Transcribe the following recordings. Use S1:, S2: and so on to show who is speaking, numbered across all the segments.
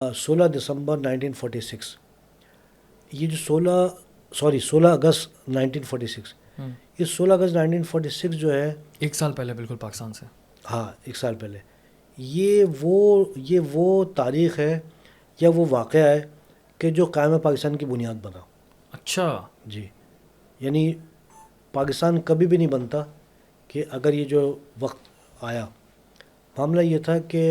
S1: 16 دسمبر 1946، یہ جو 16 اگست 1946، یہ 16 اگست 1946 جو ہے،
S2: 1 سال پہلے بالکل پاکستان سے.
S1: ہاں 1 سال پہلے، یہ وہ تاریخ ہے یا وہ واقعہ ہے کہ جو قائم پاکستان کی بنیاد بنا.
S2: اچھا.
S1: جی، یعنی پاکستان کبھی بھی نہیں بنتا کہ اگر یہ جو وقت آیا. معاملہ یہ تھا کہ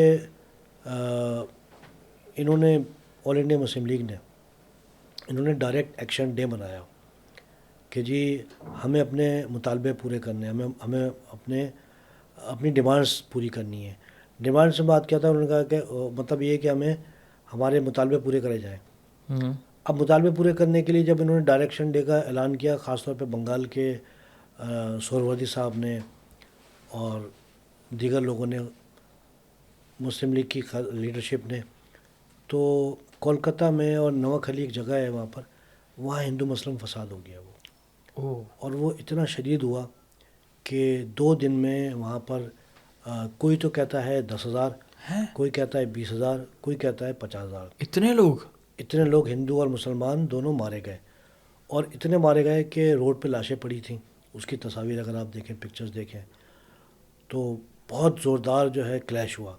S1: انہوں نے آل انڈیا مسلم لیگ نے انہوں نے ڈائریکٹ ایکشن ڈے منایا کہ جی ہمیں اپنے مطالبے پورے کرنے ہیں، ہمیں اپنی ڈیمانڈس پوری کرنی ہے. ڈیمانڈ سے بات کیا تھا، انہوں نے کہا کہ مطلب یہ ہے کہ ہمیں ہمارے مطالبے پورے کرے جائیں. اب مطالبے پورے کرنے کے لیے جب انہوں نے ڈائریکشن ڈے کا اعلان کیا، خاص طور پہ بنگال کے سہروردی صاحب نے اور دیگر لوگوں نے، مسلم لیگ کی لیڈرشپ نے، تو کولکتہ میں اور نوک علی ایک جگہ ہے وہاں ہندو مسلم فساد ہو گیا وہ. اور وہ اتنا شدید ہوا کہ 2 دن میں وہاں پر کوئی تو کہتا ہے 10,000، کوئی کہتا ہے 20,000، کوئی کہتا ہے 50,000. اتنے لوگ ہندو اور مسلمان دونوں مارے گئے، اور اتنے مارے گئے کہ روڈ پہ لاشیں پڑی تھیں. اس کی تصاویر اگر آپ دیکھیں، پکچرز دیکھیں، تو بہت زوردار جو ہے کلیش ہوا.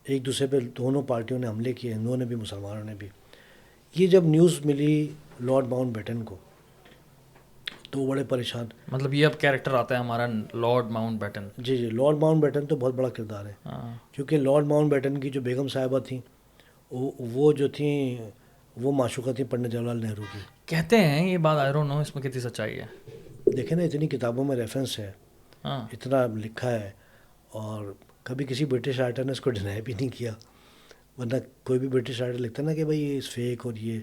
S1: ایک دوسرے پہ دونوں پارٹیوں نے حملے کیے، ہندوؤں نے بھی مسلمانوں نے بھی. یہ جب نیوز ملی لارڈ ماؤنٹ بیٹن کو تو وہ بڑے پریشان.
S2: مطلب یہ اب کیریکٹر آتا ہے ہمارا لارڈ ماؤنٹ بیٹن.
S1: جی لارڈ ماؤنٹ بیٹن تو بہت بڑا کردار ہے، کیونکہ لارڈ ماؤنٹ بیٹن کی جو بیگم صاحبہ تھیں، وہ جو تھیں وہ معشوقہ تھیں پنڈت جواہر لال نہرو کی.
S2: کہتے ہیں یہ بات، آئی ڈونٹ نو اس میں کتنی سچائی ہے.
S1: دیکھیں نا، اتنی کتابوں میں ریفرنس ہے، اتنا لکھا ہے، اور کبھی کسی برٹش رائٹر نے اس کو ڈینائی بھی نہیں کیا. ورنہ کوئی بھی برٹش رائٹر لکھتا ہے نا کہ بھائی یہ فیک اور یہ،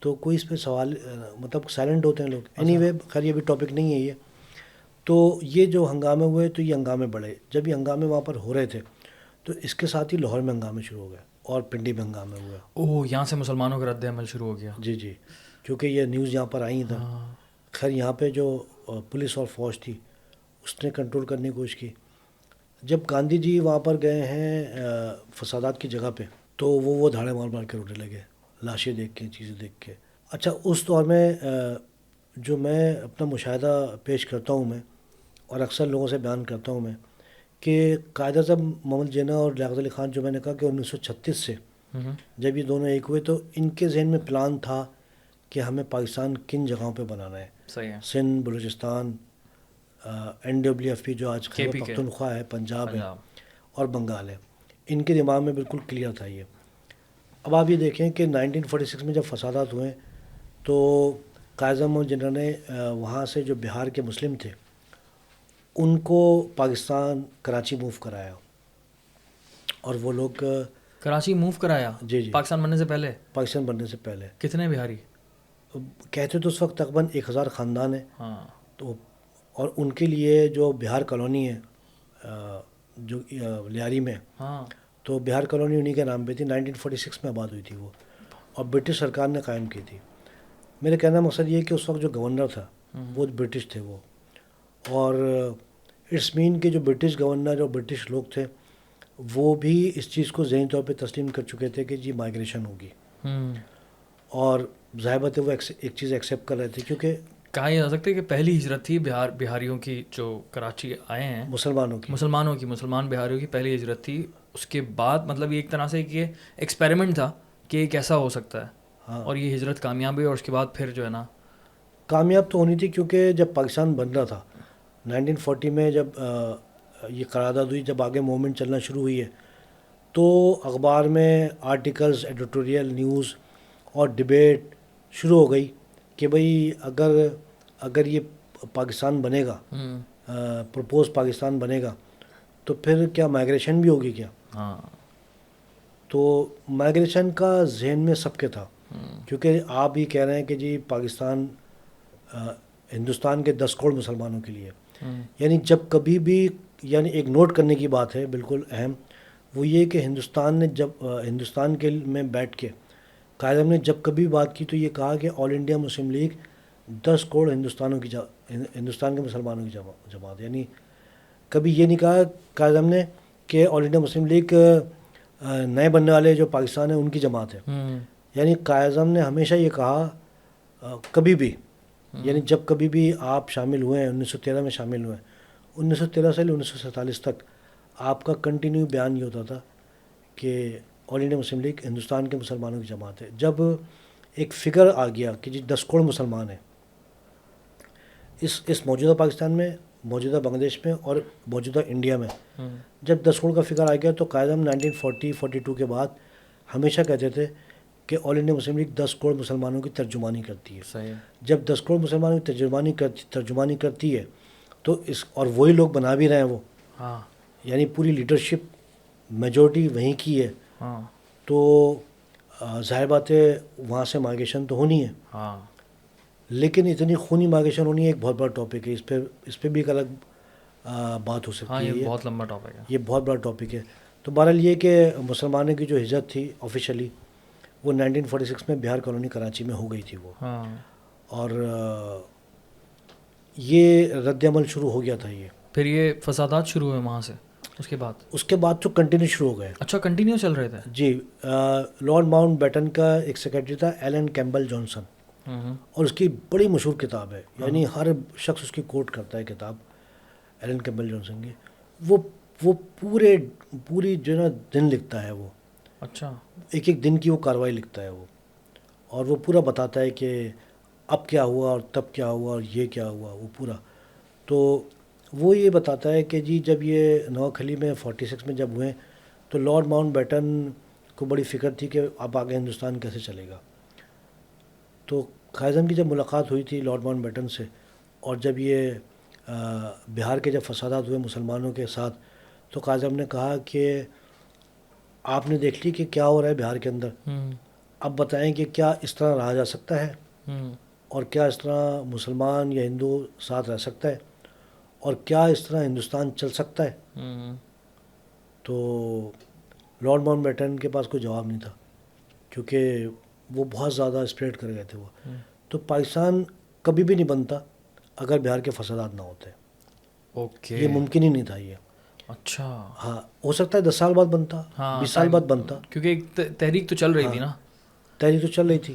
S1: تو کوئی اس پہ سوال مطلب سائلنٹ ہوتے ہیں لوگ. اینی وے، خیر یہ بھی ٹاپک نہیں ہے یہ. تو یہ جو ہنگامے ہوئے تو یہ ہنگامے بڑھے. جب یہ ہنگامے وہاں پر ہو رہے تھے تو اس کے ساتھ ہی لاہور میں ہنگامے شروع ہو گئے اور پنڈی میں ہنگامے ہوئے.
S2: یہاں سے مسلمانوں کا رد عمل شروع ہو گیا.
S1: جی کیونکہ یہ نیوز یہاں پر آئی تھا. خیر یہاں پہ جو پولیس اور فوج تھی اس نے کنٹرول کرنے کی کوشش کی. جب گاندھی جی وہاں پر گئے ہیں فسادات کی جگہ پہ، تو وہ دھاڑے مار کے رونے لگے، لاشیں دیکھ کے، چیزیں دیکھ کے. اچھا، اس دور میں جو میں اپنا مشاہدہ پیش کرتا ہوں میں، اور اکثر لوگوں سے بیان کرتا ہوں میں، کہ قائد اعظم محمد جناح اور لیاقت علی خان، جو میں نے کہا کہ 1936 سے جب یہ دونوں ایک ہوئے، تو ان کے ذہن میں پلان تھا کہ ہمیں پاکستان کن جگہوں پہ بنانا ہے.
S2: صحیح ہے.
S1: سندھ، بلوچستان، NWFP جو آج خیبر پختونخوا ہے، پنجاب ہے اور بنگال ہے، ان کے دماغ میں بالکل کلیئر تھا یہ. اب آپ یہ دیکھیں کہ 1946 میں جب فسادات ہوئے تو قائد اعظم محمد جناح نے وہاں سے جو بہار کے مسلم تھے ان کو پاکستان کراچی موو کرایا، اور وہ لوگ
S2: کراچی موو کرایا.
S1: جی
S2: پاکستان بننے سے پہلے.
S1: پاکستان بننے سے پہلے.
S2: کتنے بہاری؟
S1: کہتے تو اس وقت تقریباً 1,000 خاندان ہیں. تو اور ان کے لیے جو بہار کالونی ہے جو لیاری میں، تو بہار کالونی انہی کے نام پہ تھی. 1946 میں آباد ہوئی تھی وہ، اور برٹش سرکار نے قائم کی تھی. میرے کہنے کا مقصد یہ ہے کہ اس وقت جو گورنر تھا وہ برٹش تھے وہ، اور اٹس مین کہ جو برٹش گورنر اور برٹش لوگ تھے وہ بھی اس چیز کو ذہنی طور پہ تسلیم کر چکے تھے کہ جی مائیگریشن ہوگی. اور ظاہر بات ہے وہ ایک چیز ایکسیپٹ کر رہے تھے، کیونکہ
S2: کہا یہ جا سکتا ہے کہ پہلی ہجرت تھی بہاریوں کی جو کراچی آئے ہیں، مسلمان بہاریوں کی پہلی ہجرت تھی. اس کے بعد مطلب یہ ایک طرح سے کہ ایکسپیریمنٹ تھا کہ یہ کیسا ہو سکتا ہے، اور یہ ہجرت کامیاب ہوئی. اور اس کے بعد پھر جو ہے نا
S1: کامیاب تو ہونی تھی، کیونکہ جب پاکستان بن رہا تھا 1940 میں، جب یہ قرارداد ہوئی، جب آگے موومنٹ چلنا شروع ہوئی ہے، تو اخبار میں آرٹیکلز، ایڈیٹوریل نیوز اور ڈبیٹ شروع ہو گئی کہ بھئی اگر یہ پاکستان بنے گا، پرپوز پاکستان بنے گا، تو پھر کیا مائیگریشن بھی ہوگی کیا؟ تو مائیگریشن کا ذہن میں سب کے تھا، کیونکہ آپ یہ کہہ رہے ہیں کہ جی پاکستان ہندوستان کے 10 کروڑ مسلمانوں کے لیے، یعنی جب کبھی بھی، یعنی ایک نوٹ کرنے کی بات ہے بالکل اہم، وہ یہ کہ ہندوستان کے میں بیٹھ کے قائد اعظم نے جب کبھی بات کی تو یہ کہا کہ all India Muslim League 10 crore Hindustan کے مسلمانوں کی جماعت. یعنی کبھی یہ نہیں کہا قائد اعظم نے کہ آل انڈیا مسلم لیگ نئے بننے والے جو پاکستان ہے ان کی جماعت ہے. یعنی قائد اعظم نے ہمیشہ یہ کہا کبھی بھی، یعنی جب کبھی بھی آپ شامل ہوئے ہیں 1913 میں شامل ہوئے ہیں 1913 سے 1947 تک آپ کا کنٹینیو بیان یہ ہوتا تھا کہ all India Muslim league Hindustan کے مسلمانوں کی جماعت ہے. جب ایک فگر آ گیا کہ جی 10 کروڑ مسلمان ہیں اس موجودہ پاکستان میں، موجودہ بنگلہ دیش میں اور موجودہ انڈیا میں، جب 10 کروڑ کا فگر آ گیا تو قائد اعظم 1942 کے بعد ہمیشہ کہتے تھے کہ all India Muslim League 10 crore مسلمانوں کی ترجمانی کرتی ہے.
S2: صحیح.
S1: جب 10 کروڑ مسلمانوں کی ترجمانی کرتی ہے تو اور وہی لوگ بنا بھی رہے ہیں وہ، یعنی پوری لیڈرشپ میجورٹی وہیں کی ہے، تو ظاہر بات ہے وہاں سے مائگریشن تو ہونی ہے. لیکن اتنی خونی مائگریشن ہونی ہے ایک بہت بڑا ٹاپک ہے. اس پہ بھی ایک الگ بات ہو سکتی ہے.
S2: یہ بہت لمبا ٹاپک ہے.
S1: یہ بہت بڑا ٹاپک ہے. تو بہرحال یہ کہ مسلمانوں کی جو ہجرت تھی آفیشلی وہ 1946 میں بہار کالونی کراچی میں ہو گئی تھی وہ. اور یہ رد عمل شروع ہو گیا تھا. یہ
S2: پھر یہ فسادات شروع ہوئے وہاں سے اس کے بعد
S1: تو کنٹینیو شروع ہو گئے.
S2: اچھا کنٹینیو چل رہے تھے.
S1: جی. لارڈ ماؤنٹ بیٹن کا ایک سیکرٹری تھا ایلن کیمبل جانسن، اور اس کی بڑی مشہور کتاب ہے، یعنی ہر شخص اس کی کوٹ کرتا ہے کتاب ایلن کیمبل جانسن کی. وہ پوری جو ہے نا دن لکھتا ہے وہ.
S2: اچھا.
S1: ایک دن کی وہ کارروائی لکھتا ہے وہ، اور وہ پورا بتاتا ہے کہ اب کیا ہوا اور تب کیا ہوا اور یہ کیا ہوا وہ پورا. تو وہ یہ بتاتا ہے کہ جی جب یہ نوکھلی میں 46 میں جب ہوئے تو لارڈ ماؤنٹ بیٹن کو بڑی فکر تھی کہ اب آگے ہندوستان کیسے چلے گا. تو قائد اعظم کی جب ملاقات ہوئی تھی لارڈ ماؤنٹ بیٹن سے، اور جب یہ بہار کے جب فسادات ہوئے مسلمانوں کے ساتھ، تو قائد اعظم نے کہا کہ آپ نے دیکھ لی کہ کیا ہو رہا ہے بہار کے اندر، اب بتائیں کہ کیا اس طرح رہا جا سکتا ہے، اور کیا اس طرح مسلمان یا ہندو ساتھ رہ سکتا ہے، اور کیا اس طرح ہندوستان چل سکتا ہے. تو لارڈ ماؤنٹ بیٹن کے پاس کوئی جواب نہیں تھا، کیونکہ وہ بہت زیادہ اسپریڈ کر گئے تھے وہ. تو پاکستان کبھی بھی نہیں بنتا اگر بہار کے فسادات نہ ہوتے. یہ ممکن ہی نہیں تھا یہ.
S2: اچھا.
S1: ہاں ہو سکتا ہے 10 سال بعد بنتا، 20 سال بعد بنتا،
S2: کیونکہ ایک تحریک تو چل رہی تھی نا.
S1: تحریک تو چل رہی تھی.